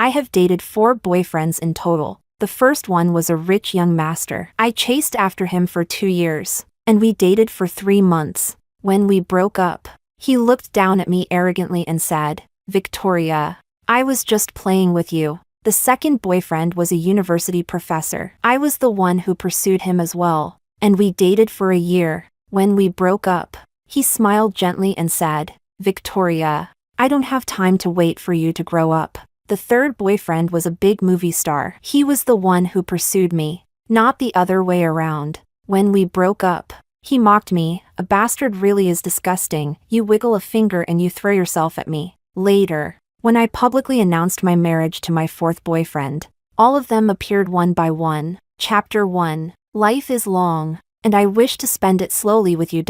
I have dated 4 boyfriends in total. The first one was a rich young master. I chased after him for 2 years, and we dated for 3 months. When we broke up, he looked down at me arrogantly and said, "Victoria, I was just playing with you." The second boyfriend was a university professor. I was the one who pursued him as well, and we dated for a year. When we broke up, he smiled gently and said, "Victoria, I don't have time to wait for you to grow up." The third boyfriend was a big movie star. He was the one who pursued me, not the other way around. When we broke up, he mocked me. "A bastard really is disgusting. You wiggle a finger and you throw yourself at me." Later, when I publicly announced my marriage to my fourth boyfriend, all of them appeared one by one. Chapter 1. Life is long, and I wish to spend it slowly with you.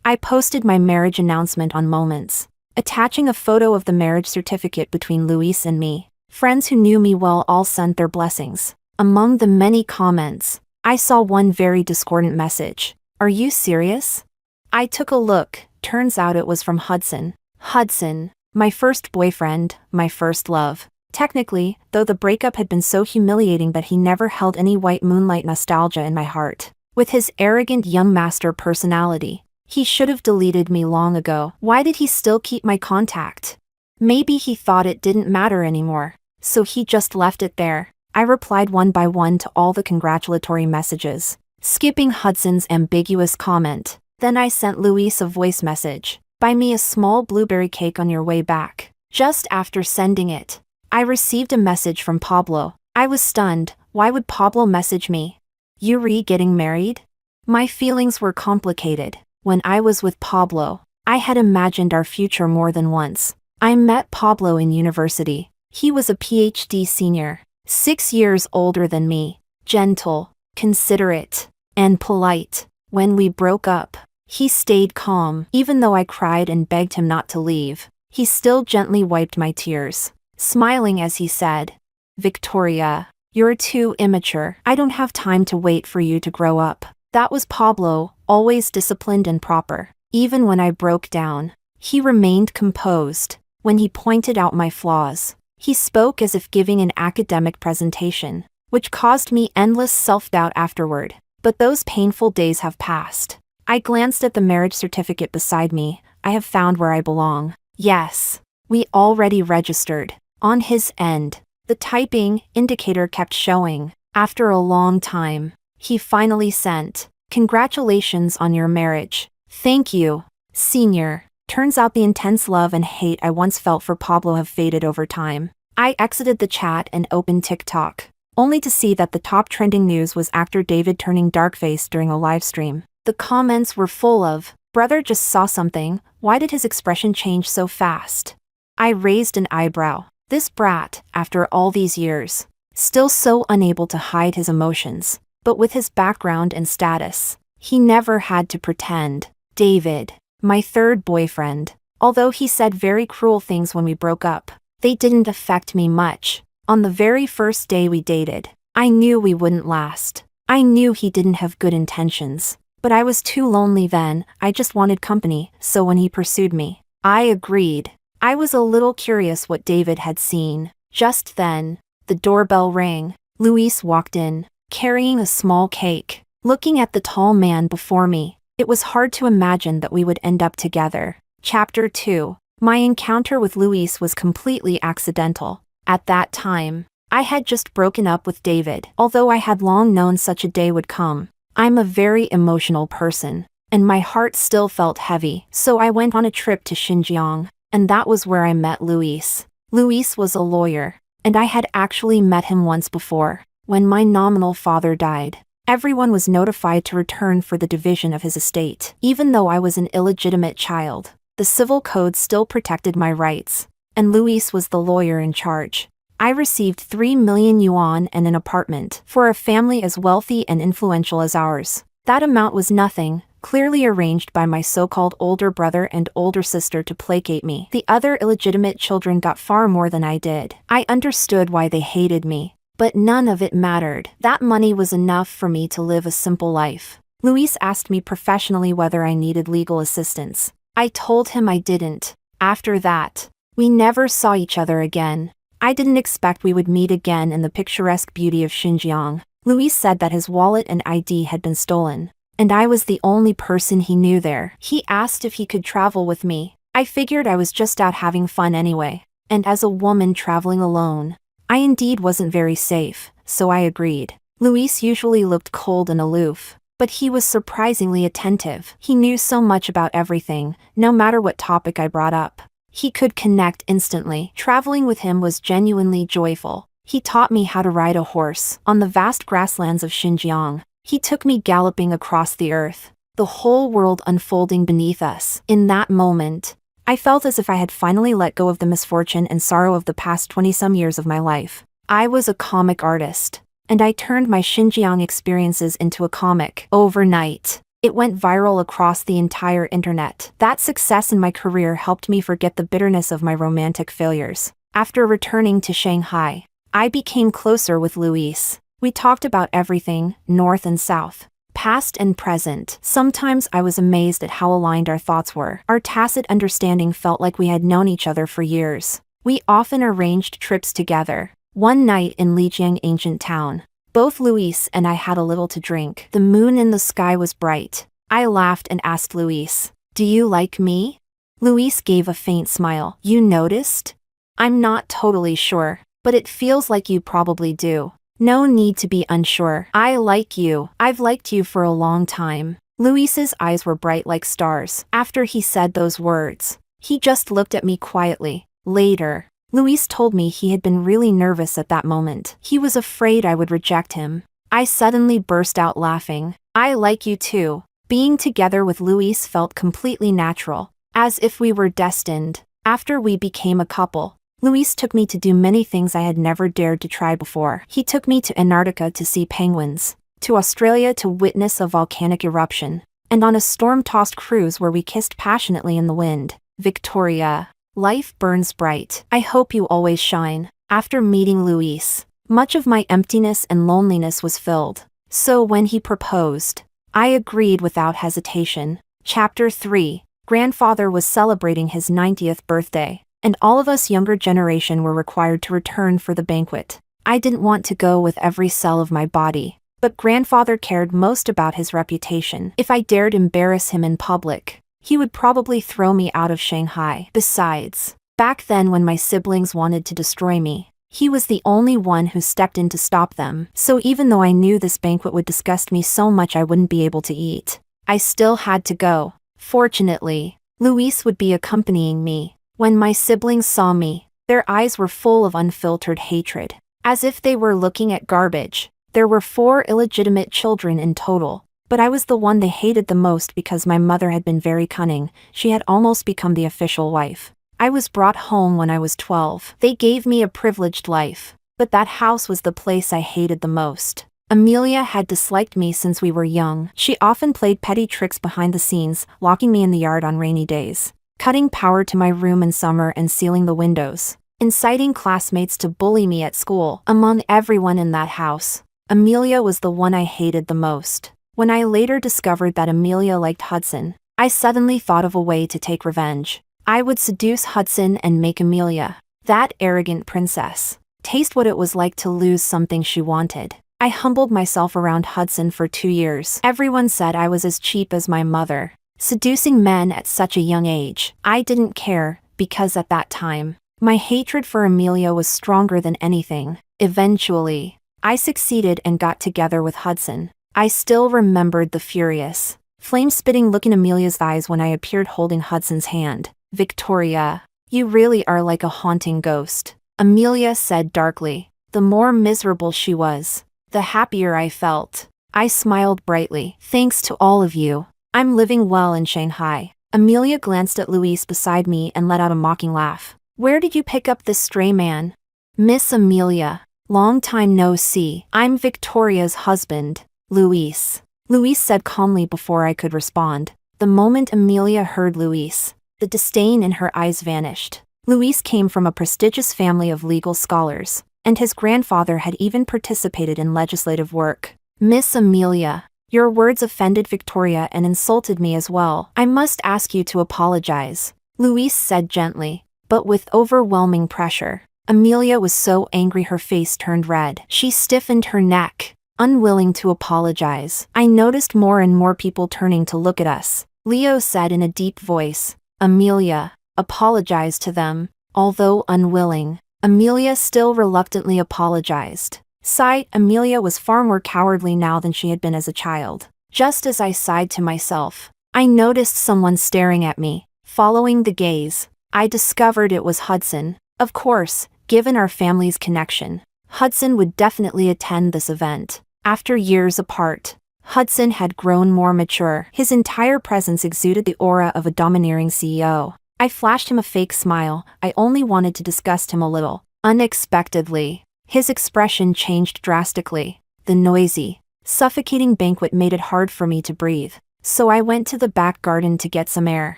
I posted my marriage announcement on Moments, attaching a photo of the marriage certificate between Luis and me. Friends who knew me well all sent their blessings. Among the many comments, I saw one very discordant message. "Are you serious?" I took a look. Turns out it was from Hudson. Hudson, my first boyfriend, my first love. Technically, though, the breakup had been so humiliating that he never held any white moonlight nostalgia in my heart. With his arrogant young master personality, he should have deleted me long ago. Why did he still keep my contact? Maybe he thought it didn't matter anymore, so he just left it there. I replied one by one to all the congratulatory messages, skipping Hudson's ambiguous comment. Then I sent Luis a voice message. "Buy me a small blueberry cake on your way back." Just after sending it, I received a message from Pablo. I was stunned. Why would Pablo message me? "You getting married?" My feelings were complicated. When I was with Pablo, I had imagined our future more than once. I met Pablo in university. He was a PhD senior, 6 years older than me, gentle, considerate, and polite. When we broke up, he stayed calm. Even though I cried and begged him not to leave, he still gently wiped my tears, smiling as he said, "Victoria, you're too immature. I don't have time to wait for you to grow up." That was Pablo, always disciplined and proper. Even when I broke down, he remained composed. When he pointed out my flaws, he spoke as if giving an academic presentation, which caused me endless self-doubt afterward. But those painful days have passed. I glanced at the marriage certificate beside me. I have found where I belong. Yes, we already registered. On his end, the typing indicator kept showing. After a long time, he finally sent, "Congratulations on your marriage." "Thank you, Senior." Turns out the intense love and hate I once felt for Pablo have faded over time. I exited the chat and opened TikTok, only to see that the top trending news was actor David turning dark-faced during a live stream. The comments were full of, "Brother just saw something, why did his expression change so fast?" I raised an eyebrow. This brat, after all these years, still so unable to hide his emotions. But with his background and status, he never had to pretend. David, my third boyfriend, although he said very cruel things when we broke up, they didn't affect me much. On the very first day we dated, I knew we wouldn't last. I knew he didn't have good intentions. But I was too lonely then. I just wanted company, so when he pursued me, I agreed. I was a little curious what David had seen. Just then, the doorbell rang. Luis walked in, carrying a small cake. Looking at the tall man before me, it was hard to imagine that we would end up together. Chapter 2. My encounter with Luis was completely accidental. At that time, I had just broken up with David. Although I had long known such a day would come, I'm a very emotional person, and my heart still felt heavy. So I went on a trip to Xinjiang, and that was where I met Luis. Luis was a lawyer, and I had actually met him once before. When my nominal father died, everyone was notified to return for the division of his estate. Even though I was an illegitimate child, the civil code still protected my rights, and Luis was the lawyer in charge. I received 3 million yuan and an apartment for a family as wealthy and influential as ours. That amount was nothing, clearly arranged by my so-called older brother and older sister to placate me. The other illegitimate children got far more than I did. I understood why they hated me, but none of it mattered. That money was enough for me to live a simple life. Luis asked me professionally whether I needed legal assistance. I told him I didn't. After that, we never saw each other again. I didn't expect we would meet again in the picturesque beauty of Xinjiang. Luis said that his wallet and ID had been stolen, and I was the only person he knew there. He asked if he could travel with me. I figured I was just out having fun anyway, and as a woman traveling alone, I indeed wasn't very safe, so I agreed. Luis usually looked cold and aloof, but he was surprisingly attentive. He knew so much about everything, no matter what topic I brought up. He could connect instantly. Traveling with him was genuinely joyful. He taught me how to ride a horse on the vast grasslands of Xinjiang. He took me galloping across the earth, the whole world unfolding beneath us. In that moment, I felt as if I had finally let go of the misfortune and sorrow of the past 20-some years of my life. I was a comic artist, and I turned my Xinjiang experiences into a comic. Overnight, it went viral across the entire internet. That success in my career helped me forget the bitterness of my romantic failures. After returning to Shanghai, I became closer with Luis. We talked about everything, north and south, past and present. Sometimes I was amazed at how aligned our thoughts were. Our tacit understanding felt like we had known each other for years. We often arranged trips together. One night in Lijiang ancient town, both Luis and I had a little to drink. The moon in the sky was bright. I laughed and asked Luis, "Do you like me?" Luis gave a faint smile. "You noticed?" "I'm not totally sure, but it feels like you probably do." "No need to be unsure. I like you. I've liked you for a long time." Luis's eyes were bright like stars. After he said those words, he just looked at me quietly. Later, Luis told me he had been really nervous at that moment. He was afraid I would reject him. I suddenly burst out laughing. "I like you too." Being together with Luis felt completely natural, as if we were destined. After we became a couple, Luis took me to do many things I had never dared to try before. He took me to Antarctica to see penguins, to Australia to witness a volcanic eruption, and on a storm-tossed cruise where we kissed passionately in the wind. Victoria, life burns bright. I hope you always shine. After meeting Luis, much of my emptiness and loneliness was filled. So when he proposed, I agreed without hesitation. Chapter 3. Grandfather was celebrating his 90th birthday, and all of us younger generation were required to return for the banquet. I didn't want to go with every cell of my body, but grandfather cared most about his reputation. If I dared embarrass him in public, he would probably throw me out of Shanghai. Besides, back then when my siblings wanted to destroy me, he was the only one who stepped in to stop them. So even though I knew this banquet would disgust me so much I wouldn't be able to eat, I still had to go. Fortunately, Luis would be accompanying me. When my siblings saw me, their eyes were full of unfiltered hatred, as if they were looking at garbage. There were 4 illegitimate children in total, but I was the one they hated the most because my mother had been very cunning. She had almost become the official wife. I was brought home when I was 12. They gave me a privileged life, but that house was the place I hated the most. Amelia had disliked me since we were young. She often played petty tricks behind the scenes, locking me in the yard on rainy days, cutting power to my room in summer and sealing the windows, inciting classmates to bully me at school. Among everyone in that house, Amelia was the one I hated the most. When I later discovered that Amelia liked Hudson, I suddenly thought of a way to take revenge. I would seduce Hudson and make Amelia, that arrogant princess, taste what it was like to lose something she wanted. I humbled myself around Hudson for 2 years. Everyone said I was as cheap as my mother, seducing men at such a young age. I didn't care, because at that time, my hatred for Amelia was stronger than anything. Eventually, I succeeded and got together with Hudson. I still remembered the furious, flame-spitting look in Amelia's eyes when I appeared holding Hudson's hand. "Victoria, you really are like a haunting ghost," Amelia said darkly. The more miserable she was, the happier I felt. I smiled brightly. "Thanks to all of you, I'm living well in Shanghai." Amelia glanced at Luis beside me and let out a mocking laugh. "Where did you pick up this stray man?" "Miss Amelia, long time no see. I'm Victoria's husband, Luis," Luis said calmly before I could respond. The moment Amelia heard Luis, the disdain in her eyes vanished. Luis came from a prestigious family of legal scholars, and his grandfather had even participated in legislative work. "Miss Amelia, your words offended Victoria and insulted me as well. I must ask you to apologize," Luis said gently, but with overwhelming pressure. Amelia was so angry her face turned red. She stiffened her neck, unwilling to apologize. I noticed more and more people turning to look at us. Leo said in a deep voice, "Amelia, apologize to them." Although unwilling, Amelia still reluctantly apologized. Sighed, Amelia was far more cowardly now than she had been as a child. Just as I sighed to myself, I noticed someone staring at me. Following the gaze, I discovered it was Hudson. Of course, given our family's connection, Hudson would definitely attend this event. After years apart, Hudson had grown more mature. His entire presence exuded the aura of a domineering CEO. I flashed him a fake smile. I only wanted to disgust him a little. Unexpectedly, his expression changed drastically. The noisy, suffocating banquet made it hard for me to breathe, so I went to the back garden to get some air.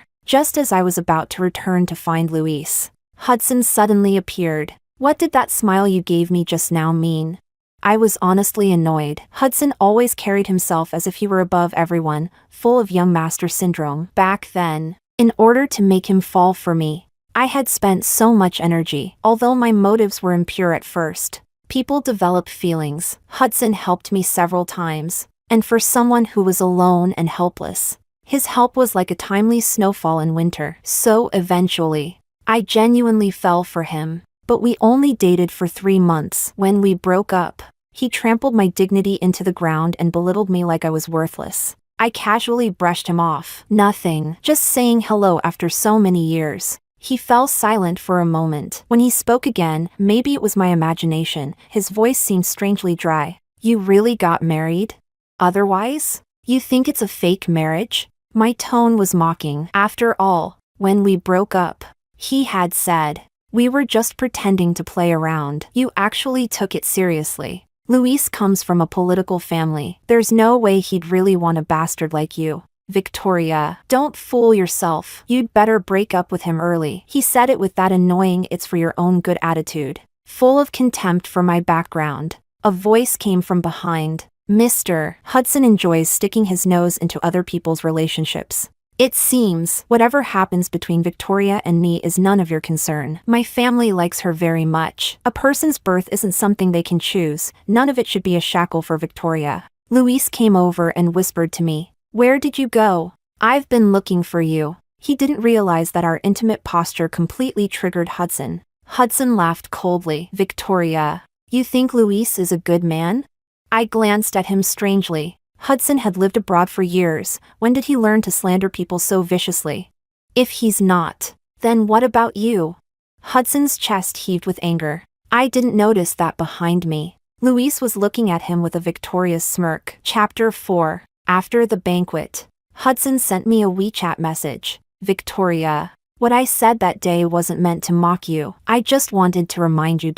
Just as I was about to return to find Luis, Hudson suddenly appeared. "What did that smile you gave me just now mean?" I was honestly annoyed. Hudson always carried himself as if he were above everyone, full of young master syndrome. Back then, in order to make him fall for me, I had spent so much energy. Although my motives were impure at first, people develop feelings. Hudson helped me several times, and for someone who was alone and helpless, his help was like a timely snowfall in winter. So eventually, I genuinely fell for him. But we only dated for 3 months. When we broke up, he trampled my dignity into the ground and belittled me like I was worthless. I casually brushed him off. Nothing, just saying hello after so many years. He fell silent for a moment. When he spoke again, maybe it was my imagination, his voice seemed strangely dry. "You really got married? Otherwise? You think it's a fake marriage?" My tone was mocking. After all, when we broke up, he had said, "We were just pretending to play around." You actually took it seriously. Luis comes from a political family. There's no way he'd really want a bastard like you. Victoria, don't fool yourself. You'd better break up with him early. He said it with that annoying "it's for your own good" attitude. Full of contempt for my background, a voice came from behind. "Mr. Hudson enjoys sticking his nose into other people's relationships. It seems whatever happens between Victoria and me is none of your concern. My family likes her very much. A person's birth isn't something they can choose. None of it should be a shackle for Victoria." Luis came over and whispered to me, "Where did you go? I've been looking for you." He didn't realize that our intimate posture completely triggered Hudson. Hudson laughed coldly. "Victoria, you think Luis is a good man?" I glanced at him strangely. Hudson had lived abroad for years. When did he learn to slander people so viciously? "If he's not, then what about you?" Hudson's chest heaved with anger. I didn't notice that behind me. Luis was looking at him with a victorious smirk. Chapter 4. After the banquet, Hudson sent me a WeChat message. "Victoria, what I said that day wasn't meant to mock you. I just wanted to remind you.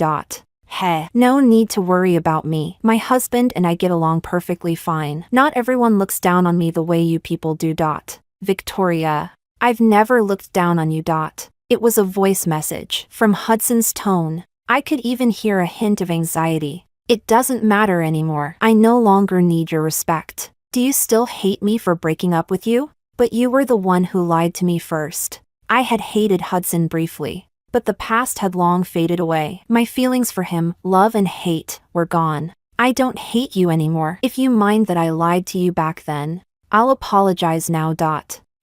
Heh, no need to worry about me. My husband and I get along perfectly fine. Not everyone looks down on me the way you people do. Victoria, I've never looked down on you. It was a voice message. From Hudson's tone, I could even hear a hint of anxiety. "It doesn't matter anymore. I no longer need your respect. Do you still hate me for breaking up with you? But you were the one who lied to me first." I had hated Hudson briefly, but the past had long faded away. My feelings for him, love and hate, were gone. "I don't hate you anymore. If you mind that I lied to you back then, I'll apologize now.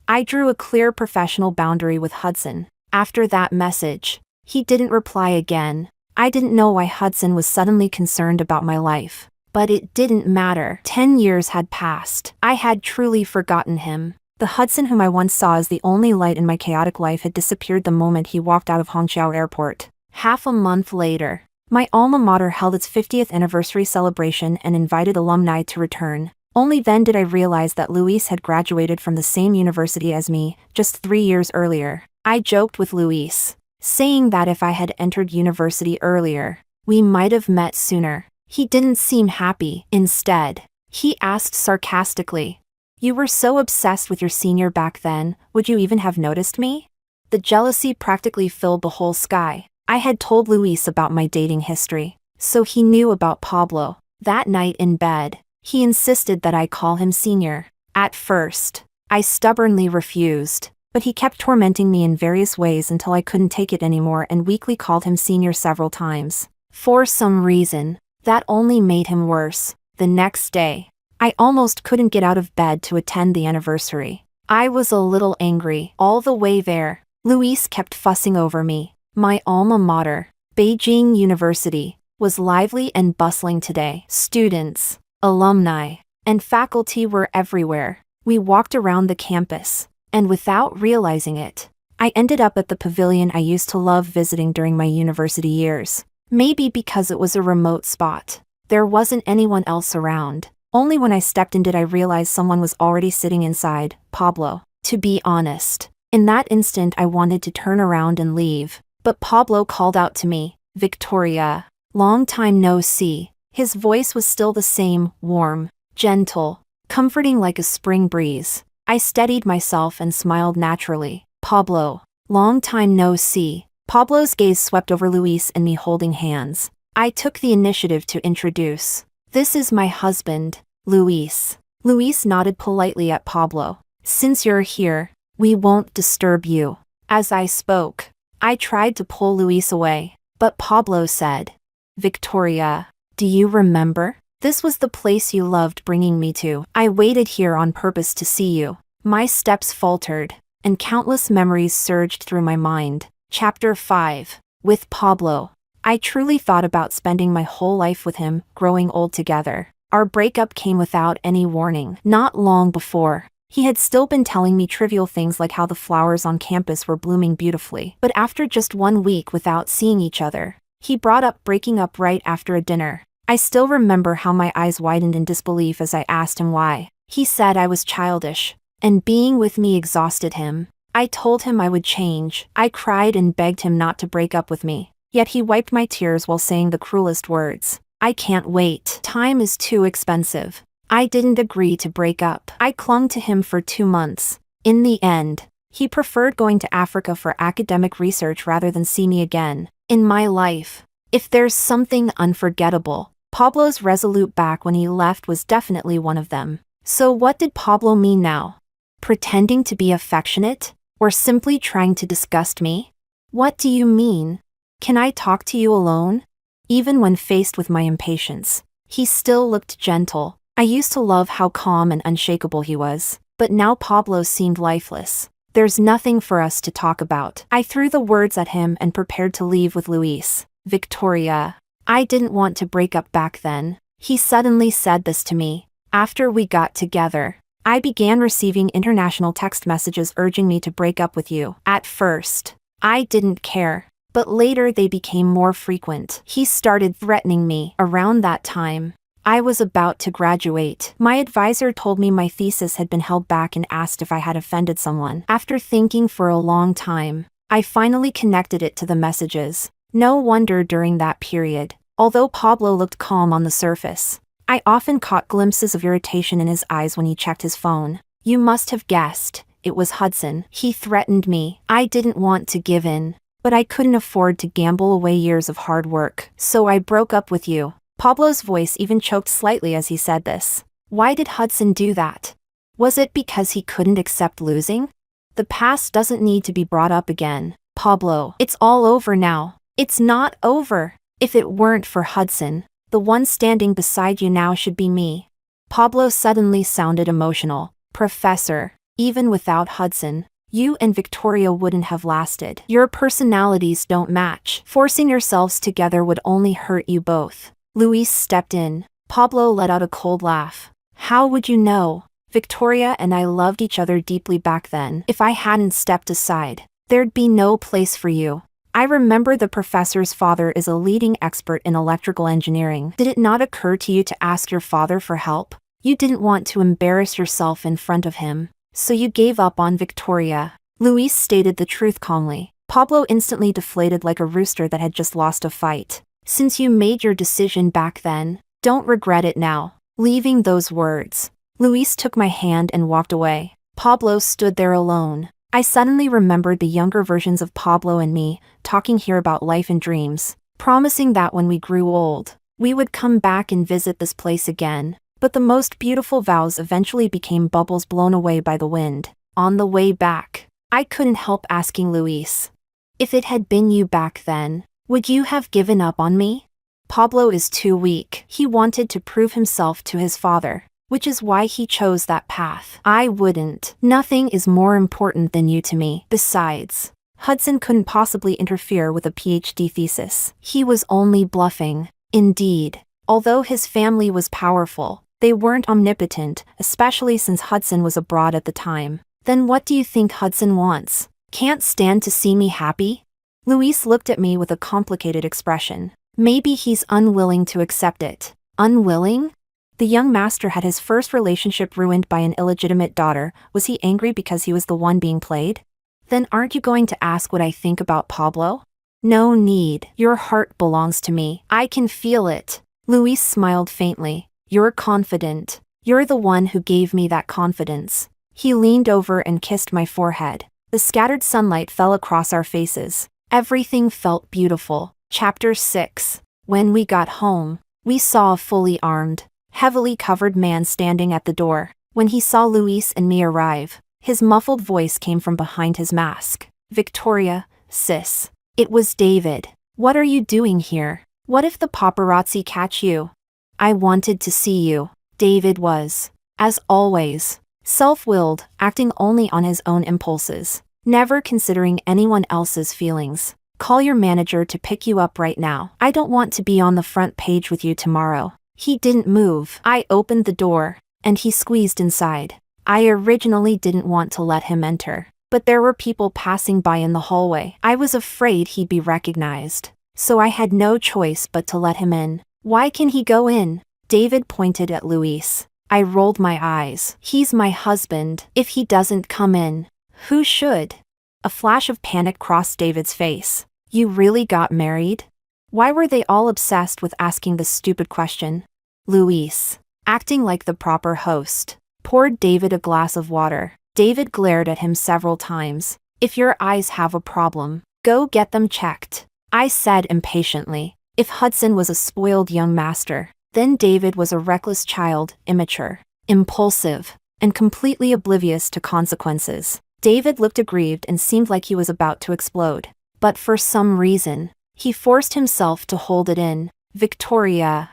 I drew a clear professional boundary with Hudson. After that message, he didn't reply again. I didn't know why Hudson was suddenly concerned about my life, but it didn't matter. 10 years had passed. I had truly forgotten him. The Hudson whom I once saw as the only light in my chaotic life had disappeared the moment he walked out of Hongqiao Airport. Half a month later, my alma mater held its 50th anniversary celebration and invited alumni to return. Only then did I realize that Luis had graduated from the same university as me, just 3 years earlier. I joked with Luis, saying that if I had entered university earlier, we might have met sooner. He didn't seem happy. Instead, he asked sarcastically, "You were so obsessed with your senior back then, would you even have noticed me?" The jealousy practically filled the whole sky. I had told Luis about my dating history, so he knew about Pablo. That night in bed, he insisted that I call him senior. At first, I stubbornly refused. But he kept tormenting me in various ways until I couldn't take it anymore and weekly called him senior several times. For some reason, that only made him worse. The next day, I almost couldn't get out of bed to attend the anniversary. I was a little angry all the way there. Luis kept fussing over me. My alma mater, Beijing University, was lively and bustling today. Students, alumni, and faculty were everywhere. We walked around the campus, and without realizing it, I ended up at the pavilion I used to love visiting during my university years. Maybe because it was a remote spot. There wasn't anyone else around. Only when I stepped in did I realize someone was already sitting inside, Pablo. To be honest, in that instant I wanted to turn around and leave. But Pablo called out to me, "Victoria, long time no see." His voice was still the same, warm, gentle, comforting like a spring breeze. I steadied myself and smiled naturally. "Pablo, long time no see." Pablo's gaze swept over Luis and me holding hands. I took the initiative to introduce. "This is my husband, Luis." Luis nodded politely at Pablo. "Since you're here, we won't disturb you." As I spoke, I tried to pull Luis away, but Pablo said, "Victoria, do you remember? This was the place you loved bringing me to. I waited here on purpose to see you." My steps faltered, and countless memories surged through my mind. Chapter 5. With Pablo. I truly thought about spending my whole life with him, growing old together. Our breakup came without any warning. Not long before, he had still been telling me trivial things like how the flowers on campus were blooming beautifully. But after just 1 week without seeing each other, he brought up breaking up right after a dinner. I still remember how my eyes widened in disbelief as I asked him why. He said I was childish, and being with me exhausted him. I told him I would change. I cried and begged him not to break up with me. Yet he wiped my tears while saying the cruelest words. "I can't wait. Time is too expensive." I didn't agree to break up. I clung to him for 2 months. In the end, he preferred going to Africa for academic research rather than see me again. In my life, if there's something unforgettable, Pablo's resolute back when he left was definitely one of them. So what did Pablo mean now? Pretending to be affectionate? Or simply trying to disgust me? What do you mean? Can I talk to you alone? Even when faced with my impatience, he still looked gentle. I used to love how calm and unshakable he was, but now Pablo seemed lifeless. "There's nothing for us to talk about." I threw the words at him and prepared to leave with Luis. "Victoria, I didn't want to break up back then." He suddenly said this to me. After we got together, I began receiving international text messages urging me to break up with you. At first, I didn't care, but later they became more frequent. He started threatening me. Around that time, I was about to graduate. My advisor told me my thesis had been held back and asked if I had offended someone. After thinking for a long time, I finally connected it to the messages. No wonder during that period, although Pablo looked calm on the surface, I often caught glimpses of irritation in his eyes when he checked his phone. You must have guessed, it was Hudson. He threatened me. I didn't want to give in, but I couldn't afford to gamble away years of hard work. "So I broke up with you." Pablo's voice even choked slightly as he said this. Why did Hudson do that? Was it because he couldn't accept losing? The past doesn't need to be brought up again. Pablo, it's all over now. It's not over. If it weren't for Hudson, the one standing beside you now should be me. Pablo suddenly sounded emotional. "Professor, even without Hudson, you and Victoria wouldn't have lasted. Your personalities don't match. Forcing yourselves together would only hurt you both." Luis stepped in. Pablo let out a cold laugh. "How would you know? Victoria and I loved each other deeply back then. If I hadn't stepped aside, there'd be no place for you. I remember the professor's father is a leading expert in electrical engineering. Did it not occur to you to ask your father for help? You didn't want to embarrass yourself in front of him, so you gave up on Victoria." Luis stated the truth calmly. Pablo instantly deflated like a rooster that had just lost a fight. "Since you made your decision back then, don't regret it now." Leaving those words, Luis took my hand and walked away. Pablo stood there alone. I suddenly remembered the younger versions of Pablo and me, talking here about life and dreams, promising that when we grew old, we would come back and visit this place again. But the most beautiful vows eventually became bubbles blown away by the wind. On the way back, I couldn't help asking Luis. If it had been you back then, would you have given up on me? Pablo is too weak. He wanted to prove himself to his father, which is why he chose that path. I wouldn't. Nothing is more important than you to me. Besides, Hudson couldn't possibly interfere with a PhD thesis. He was only bluffing. Indeed, although his family was powerful, they weren't omnipotent, especially since Hudson was abroad at the time. Then what do you think Hudson wants? Can't stand to see me happy? Luis looked at me with a complicated expression. Maybe he's unwilling to accept it. Unwilling? The young master had his first relationship ruined by an illegitimate daughter. Was he angry because he was the one being played? Then aren't you going to ask what I think about Pablo? No need. Your heart belongs to me. I can feel it. Luis smiled faintly. You're confident. You're the one who gave me that confidence. He leaned over and kissed my forehead. The scattered sunlight fell across our faces. Everything felt beautiful. Chapter 6. When we got home, we saw a fully armed, heavily covered man standing at the door. When he saw Luis and me arrive, his muffled voice came from behind his mask. Victoria, sis. It was David. What are you doing here? What if the paparazzi catch you? I wanted to see you. David was, as always, self-willed, acting only on his own impulses, never considering anyone else's feelings. Call your manager to pick you up right now. I don't want to be on the front page with you tomorrow. He didn't move. I opened the door, and he squeezed inside. I originally didn't want to let him enter, but there were people passing by in the hallway. I was afraid he'd be recognized, so I had no choice but to let him in. Why can he go in? David pointed at Luis. I rolled my eyes. He's my husband. If he doesn't come in, who should? A flash of panic crossed David's face. You really got married? Why were they all obsessed with asking this stupid question? Luis, acting like the proper host, poured David a glass of water. David glared at him several times. If your eyes have a problem, go get them checked. I said impatiently. If Hudson was a spoiled young master, then David was a reckless child, immature, impulsive, and completely oblivious to consequences. David looked aggrieved and seemed like he was about to explode. But for some reason, he forced himself to hold it in. Victoria.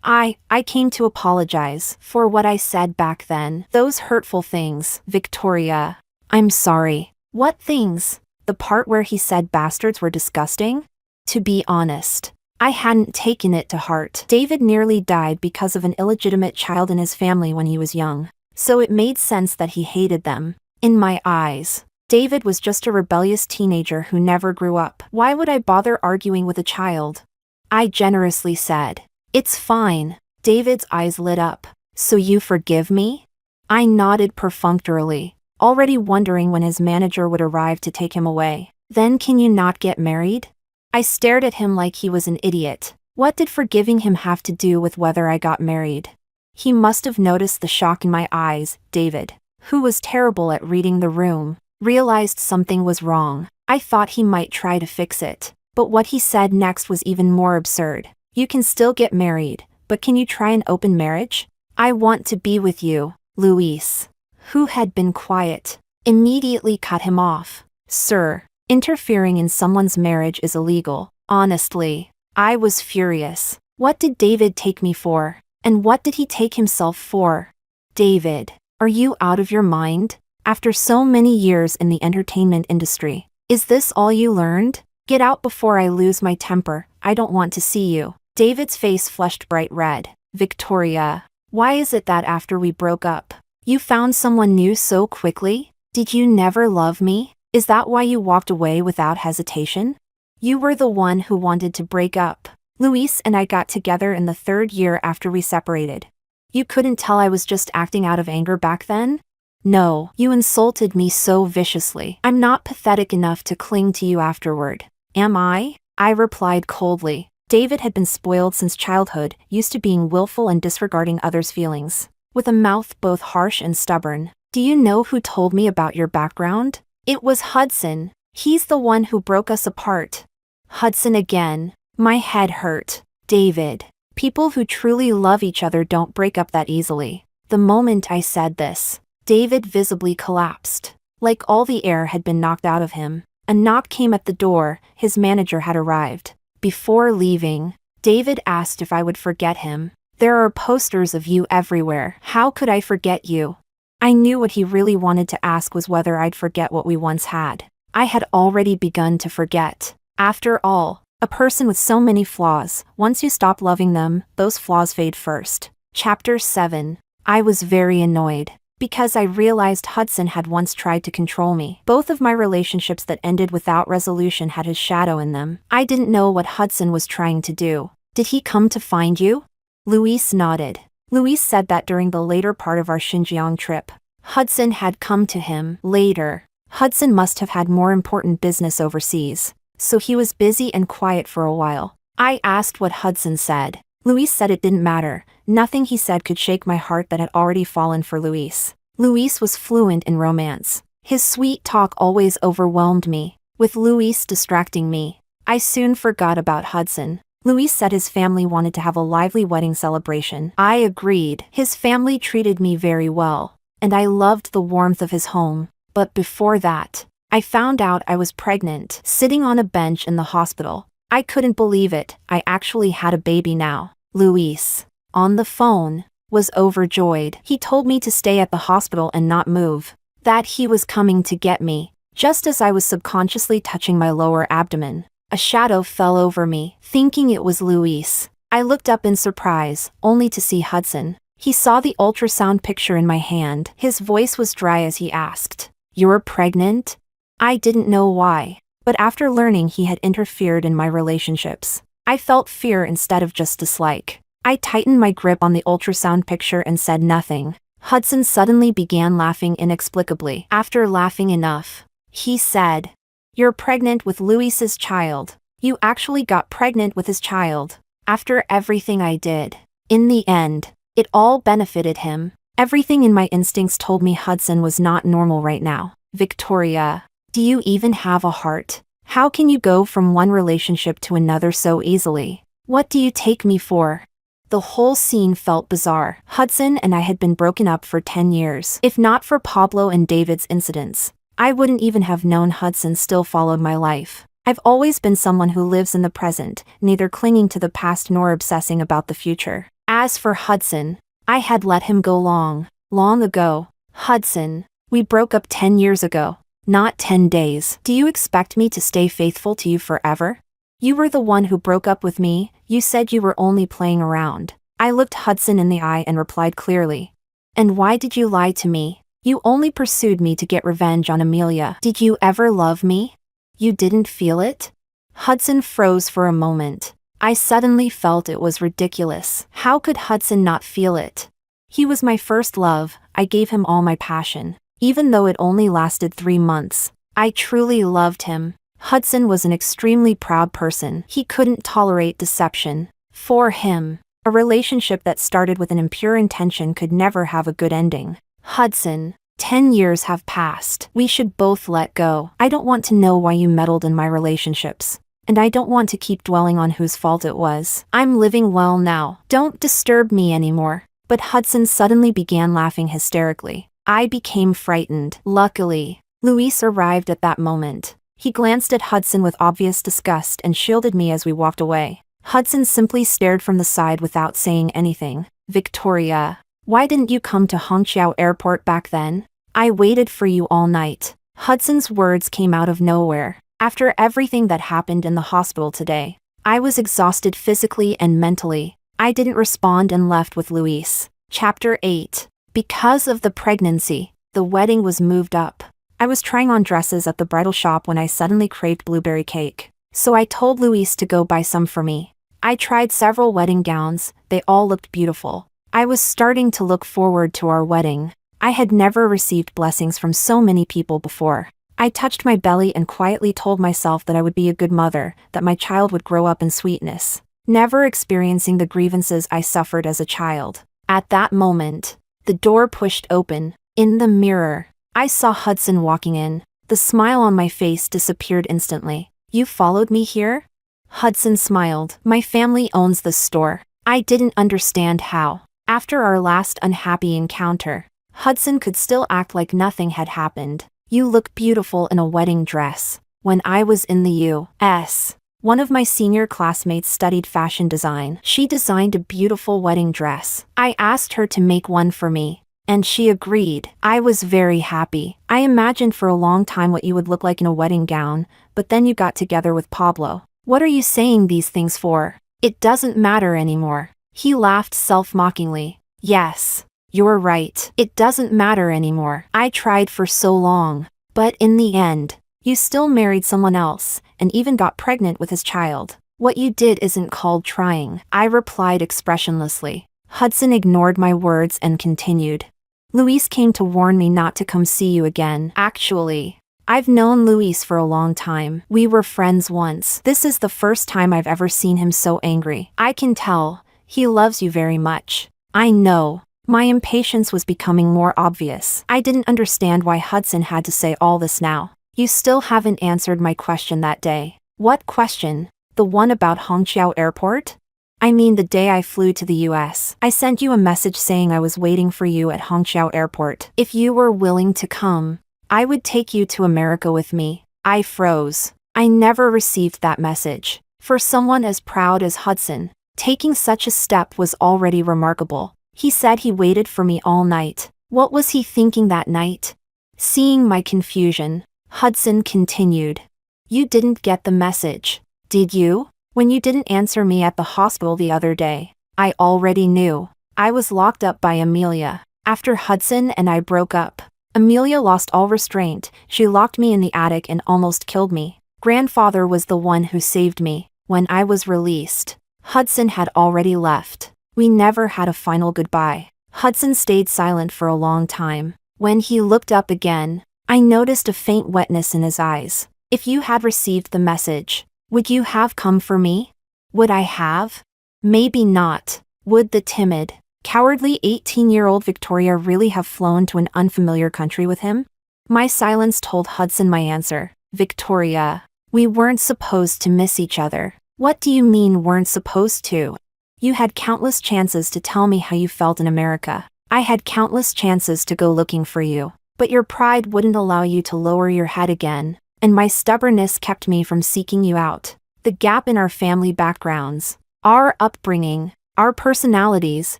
I came to apologize for what I said back then. Those hurtful things. Victoria. I'm sorry. What things? The part where he said bastards were disgusting? To be honest, I hadn't taken it to heart. David nearly died because of an illegitimate child in his family when he was young, so it made sense that he hated them. In my eyes, David was just a rebellious teenager who never grew up. Why would I bother arguing with a child? I generously said. It's fine. David's eyes lit up. So you forgive me? I nodded perfunctorily, already wondering when his manager would arrive to take him away. Then can you not get married? I stared at him like he was an idiot. What did forgiving him have to do with whether I got married? He must have noticed the shock in my eyes. David, who was terrible at reading the room, realized something was wrong. I thought he might try to fix it. But what he said next was even more absurd. You can still get married, but can you try an open marriage? I want to be with you. Luis, who had been quiet, immediately cut him off. Sir, interfering in someone's marriage is illegal. Honestly, I was furious. What did David take me for? And what did he take himself for? David, are you out of your mind? After so many years in the entertainment industry, is this all you learned? Get out before I lose my temper. I don't want to see you. David's face flushed bright red. Victoria, why is it that after we broke up, you found someone new so quickly? Did you never love me? Is that why you walked away without hesitation? You were the one who wanted to break up. Luis and I got together in the 3rd year after we separated. You couldn't tell I was just acting out of anger back then? No, you insulted me so viciously. I'm not pathetic enough to cling to you afterward. Am I? I replied coldly. David had been spoiled since childhood, used to being willful and disregarding others' feelings. With a mouth both harsh and stubborn. Do you know who told me about your background? It was Hudson. He's the one who broke us apart. Hudson again. My head hurt. David. People who truly love each other don't break up that easily. The moment I said this, David visibly collapsed. Like all the air had been knocked out of him. A knock came at the door. His manager had arrived. Before leaving, David asked if I would forget him. There are posters of you everywhere. How could I forget you? I knew what he really wanted to ask was whether I'd forget what we once had. I had already begun to forget. After all, a person with so many flaws, once you stop loving them, those flaws fade first. Chapter 7. I was very annoyed. Because I realized Hudson had once tried to control me. Both of my relationships that ended without resolution had his shadow in them. I didn't know what Hudson was trying to do. Did he come to find you? Luis nodded. Luis said that during the later part of our Xinjiang trip, Hudson had come to him. Later, Hudson must have had more important business overseas, so he was busy and quiet for a while. I asked what Hudson said. Luis said it didn't matter. Nothing he said could shake my heart that had already fallen for Luis. Luis was fluent in romance. His sweet talk always overwhelmed me. With Luis distracting me, I soon forgot about Hudson. Luis said his family wanted to have a lively wedding celebration. I agreed. His family treated me very well, and I loved the warmth of his home. But before that, I found out I was pregnant, sitting on a bench in the hospital. I couldn't believe it. I actually had a baby now. Luis, on the phone, was overjoyed. He told me to stay at the hospital and not move. That he was coming to get me. Just as I was subconsciously touching my lower abdomen, a shadow fell over me, thinking it was Luis. I looked up in surprise, only to see Hudson. He saw the ultrasound picture in my hand. His voice was dry as he asked, "You're pregnant?" I didn't know why, but after learning he had interfered in my relationships, I felt fear instead of just dislike. I tightened my grip on the ultrasound picture and said nothing. Hudson suddenly began laughing inexplicably. After laughing enough, he said, "You're pregnant with Luis's child. You actually got pregnant with his child. After everything I did." In the end, it all benefited him. Everything in my instincts told me Hudson was not normal right now. Victoria, do you even have a heart? How can you go from one relationship to another so easily? What do you take me for? The whole scene felt bizarre. Hudson and I had been broken up for 10 years. If not for Pablo and David's incidents, I wouldn't even have known Hudson still followed my life. I've always been someone who lives in the present, neither clinging to the past nor obsessing about the future. As for Hudson, I had let him go long ago. Hudson, we broke up 10 years ago, not 10 days. Do you expect me to stay faithful to you forever? You were the one who broke up with me. You said you were only playing around. I looked Hudson in the eye and replied clearly. And why did you lie to me? You only pursued me to get revenge on Amelia. Did you ever love me? You didn't feel it? Hudson froze for a moment. I suddenly felt it was ridiculous. How could Hudson not feel it? He was my first love. I gave him all my passion. Even though it only lasted 3 months, I truly loved him. Hudson was an extremely proud person. He couldn't tolerate deception. For him, a relationship that started with an impure intention could never have a good ending. Hudson, 10 years have passed. We should both let go. I don't want to know why you meddled in my relationships. And I don't want to keep dwelling on whose fault it was. I'm living well now. Don't disturb me anymore. But Hudson suddenly began laughing hysterically. I became frightened. Luckily, Luis arrived at that moment. He glanced at Hudson with obvious disgust and shielded me as we walked away. Hudson simply stared from the side without saying anything. Victoria, why didn't you come to Hongqiao Airport back then? I waited for you all night. Hudson's words came out of nowhere. After everything that happened in the hospital today, I was exhausted physically and mentally. I didn't respond and left with Luis. Chapter 8. Because of the pregnancy, the wedding was moved up. I was trying on dresses at the bridal shop when I suddenly craved blueberry cake. So I told Luis to go buy some for me. I tried several wedding gowns. They all looked beautiful. I was starting to look forward to our wedding. I had never received blessings from so many people before. I touched my belly and quietly told myself that I would be a good mother, that my child would grow up in sweetness, never experiencing the grievances I suffered as a child. At that moment, the door pushed open. In the mirror, I saw Hudson walking in. The smile on my face disappeared instantly. You followed me here? Hudson smiled. My family owns this store. I didn't understand how. After our last unhappy encounter, Hudson could still act like nothing had happened. You look beautiful in a wedding dress. When I was in the U.S., one of my senior classmates studied fashion design. She designed a beautiful wedding dress. I asked her to make one for me, and she agreed. I was very happy. I imagined for a long time what you would look like in a wedding gown, but then you got together with Pablo. What are you saying these things for? It doesn't matter anymore. He laughed self-mockingly. Yes, you're right. It doesn't matter anymore. I tried for so long. But in the end, you still married someone else, and even got pregnant with his child. What you did isn't called trying, I replied expressionlessly. Hudson ignored my words and continued. Luis came to warn me not to come see you again. Actually, I've known Luis for a long time. We were friends once. This is the first time I've ever seen him so angry. I can tell. He loves you very much. I know. My impatience was becoming more obvious. I didn't understand why Hudson had to say all this now. You still haven't answered my question that day. What question? The one about Hongqiao Airport? I mean the day I flew to the US. I sent you a message saying I was waiting for you at Hongqiao Airport. If you were willing to come, I would take you to America with me. I froze. I never received that message. For someone as proud as Hudson, taking such a step was already remarkable. He said he waited for me all night. What was he thinking that night? Seeing my confusion, Hudson continued. You didn't get the message, did you? When you didn't answer me at the hospital the other day, I already knew. I was locked up by Amelia. After Hudson and I broke up, Amelia lost all restraint. She locked me in the attic and almost killed me. Grandfather was the one who saved me. When I was released, Hudson had already left. We never had a final goodbye. Hudson stayed silent for a long time. When he looked up again, I noticed a faint wetness in his eyes. If you had received the message, would you have come for me? Would I have? Maybe not. Would the timid, cowardly 18-year-old Victoria really have flown to an unfamiliar country with him? My silence told Hudson my answer. Victoria, we weren't supposed to miss each other. What do you mean weren't supposed to? You had countless chances to tell me how you felt in America. I had countless chances to go looking for you. But your pride wouldn't allow you to lower your head again, and my stubbornness kept me from seeking you out. The gap in our family backgrounds, our upbringing, our personalities,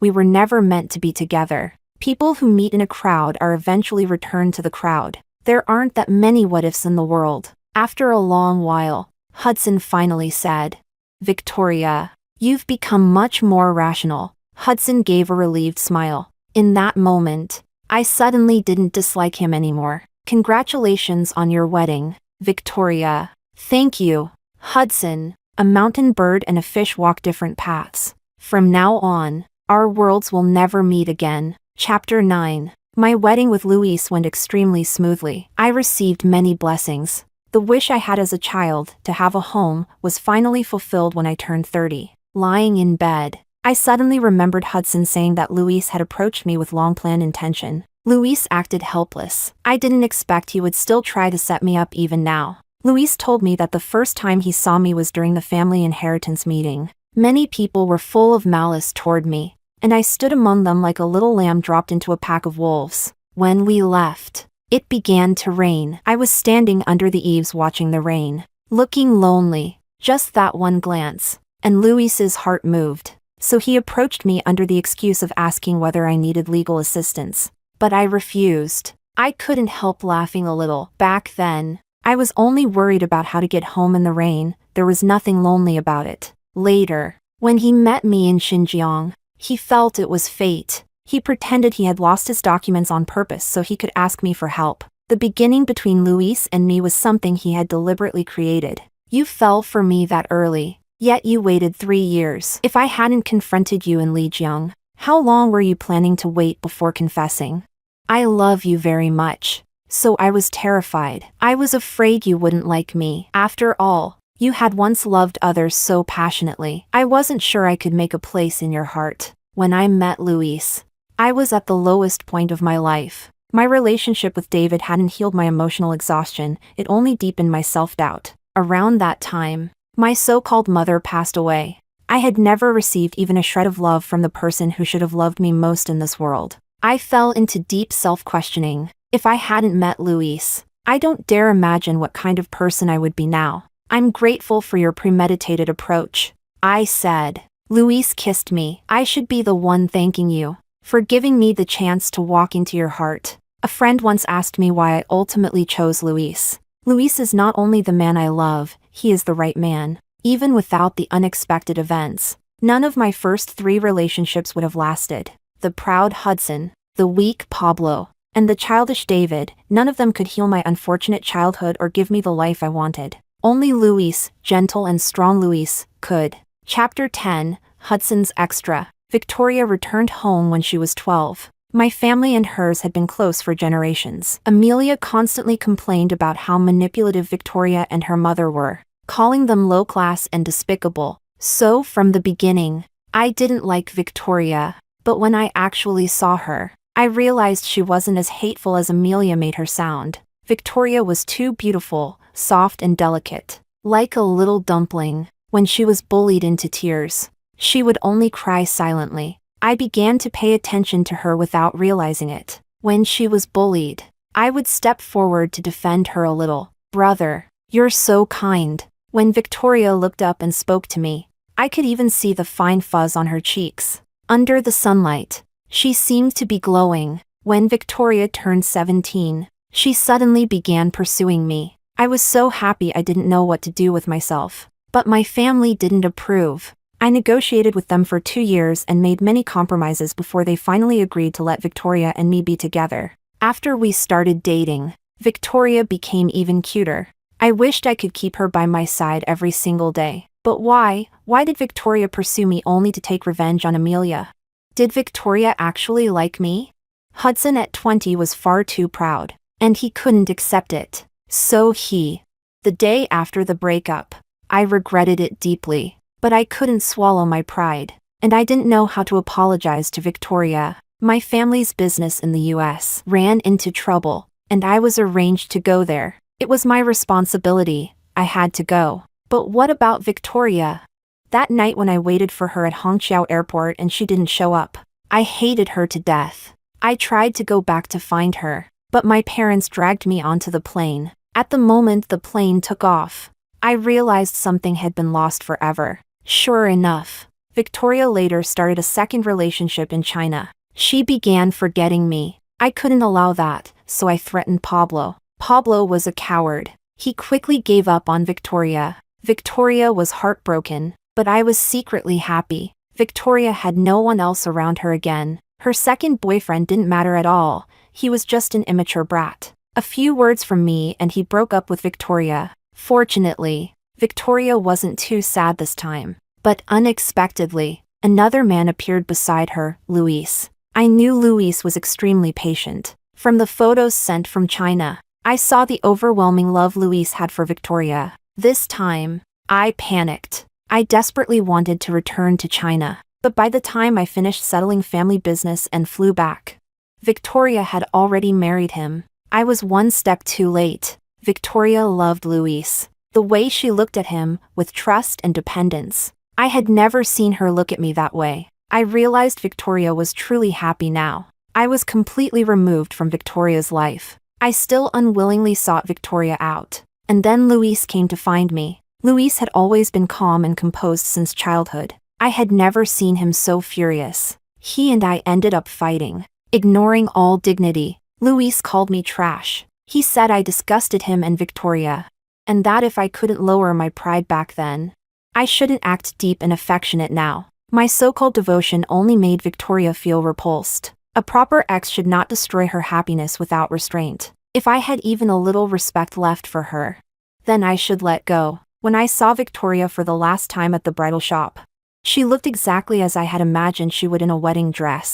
we were never meant to be together. People who meet in a crowd are eventually returned to the crowd. There aren't that many what-ifs in the world. After a long while, Hudson finally said, Victoria, you've become much more rational. Hudson gave a relieved smile. In that moment, I suddenly didn't dislike him anymore. Congratulations on your wedding, Victoria. Thank you, Hudson. A mountain bird and a fish walk different paths. From now on, our worlds will never meet again. Chapter 9. My wedding with Luis went extremely smoothly. I received many blessings. The wish I had as a child, to have a home, was finally fulfilled when I turned 30. Lying in bed, I suddenly remembered Hudson saying that Luis had approached me with long-planned intention. Luis acted helpless. I didn't expect he would still try to set me up even now. Luis told me that the first time he saw me was during the family inheritance meeting. Many people were full of malice toward me, and I stood among them like a little lamb dropped into a pack of wolves. When we left, it began to rain. I was standing under the eaves watching the rain, looking lonely, just that one glance, and Luis's heart moved. So he approached me under the excuse of asking whether I needed legal assistance. But I refused. I couldn't help laughing a little. Back then, I was only worried about how to get home in the rain. There was nothing lonely about it. Later, when he met me in Xinjiang, he felt it was fate. He pretended he had lost his documents on purpose so he could ask me for help. The beginning between Luis and me was something he had deliberately created. You fell for me that early. Yet you waited 3 years. If I hadn't confronted you in Lijiang, how long were you planning to wait before confessing? I love you very much. So I was terrified. I was afraid you wouldn't like me. After all, you had once loved others so passionately. I wasn't sure I could make a place in your heart. When I met Luis, I was at the lowest point of my life. My relationship with David hadn't healed my emotional exhaustion, it only deepened my self-doubt. Around that time, my so-called mother passed away. I had never received even a shred of love from the person who should have loved me most in this world. I fell into deep self-questioning. If I hadn't met Luis, I don't dare imagine what kind of person I would be now. I'm grateful for your premeditated approach, I said. Luis kissed me. I should be the one thanking you for giving me the chance to walk into your heart. A friend once asked me why I ultimately chose Luis. Luis is not only the man I love, he is the right man. Even without the unexpected events, none of my first 3 relationships would have lasted. The proud Hudson, the weak Pablo, and the childish David, none of them could heal my unfortunate childhood or give me the life I wanted. Only Luis, gentle and strong Luis, could. Chapter 10, Hudson's Extra. Victoria returned home when she was 12. My family and hers had been close for generations. Amelia constantly complained about how manipulative Victoria and her mother were, calling them low-class and despicable. So from the beginning, I didn't like Victoria, but when I actually saw her, I realized she wasn't as hateful as Amelia made her sound. Victoria was too beautiful, soft and delicate. Like a little dumpling, when she was bullied into tears, she would only cry silently. I began to pay attention to her without realizing it. When she was bullied, I would step forward to defend her a little. Brother, you're so kind. When Victoria looked up and spoke to me, I could even see the fine fuzz on her cheeks. Under the sunlight, she seemed to be glowing. When Victoria turned 17, she suddenly began pursuing me. I was so happy I didn't know what to do with myself. But my family didn't approve. I negotiated with them for 2 years and made many compromises before they finally agreed to let Victoria and me be together. After we started dating, Victoria became even cuter. I wished I could keep her by my side every single day. But why? Why did Victoria pursue me only to take revenge on Amelia? Did Victoria actually like me? Hudson at 20 was far too proud, and he couldn't accept it. The day after the breakup, I regretted it deeply. But I couldn't swallow my pride, and I didn't know how to apologize to Victoria. My family's business in the US ran into trouble, and I was arranged to go there. It was my responsibility. I had to go. But what about Victoria? That night when I waited for her at Hongqiao Airport and she didn't show up, I hated her to death. I tried to go back to find her, but my parents dragged me onto the plane. At the moment the plane took off, I realized something had been lost forever. Sure enough, Victoria later started a second relationship in China. She began forgetting me. I couldn't allow that, so I threatened Pablo. Pablo was a coward. He quickly gave up on Victoria. Victoria was heartbroken, but I was secretly happy. Victoria had no one else around her again. Her second boyfriend didn't matter at all. He was just an immature brat. A few words from me and he broke up with Victoria. Fortunately, Victoria wasn't too sad this time. But unexpectedly, another man appeared beside her, Luis. I knew Luis was extremely patient. From the photos sent from China, I saw the overwhelming love Luis had for Victoria. This time, I panicked. I desperately wanted to return to China. But by the time I finished settling family business and flew back, Victoria had already married him. I was one step too late. Victoria loved Luis. The way she looked at him, with trust and dependence. I had never seen her look at me that way. I realized Victoria was truly happy now. I was completely removed from Victoria's life. I still unwillingly sought Victoria out. And then Luis came to find me. Luis had always been calm and composed since childhood. I had never seen him so furious. He and I ended up fighting. Ignoring all dignity, Luis called me trash. He said I disgusted him and Victoria. And that if I couldn't lower my pride back then, I shouldn't act deep and affectionate now. My so-called devotion only made Victoria feel repulsed. A proper ex should not destroy her happiness without restraint. If I had even a little respect left for her, then I should let go. When I saw Victoria for the last time at the bridal shop, she looked exactly as I had imagined she would in a wedding dress.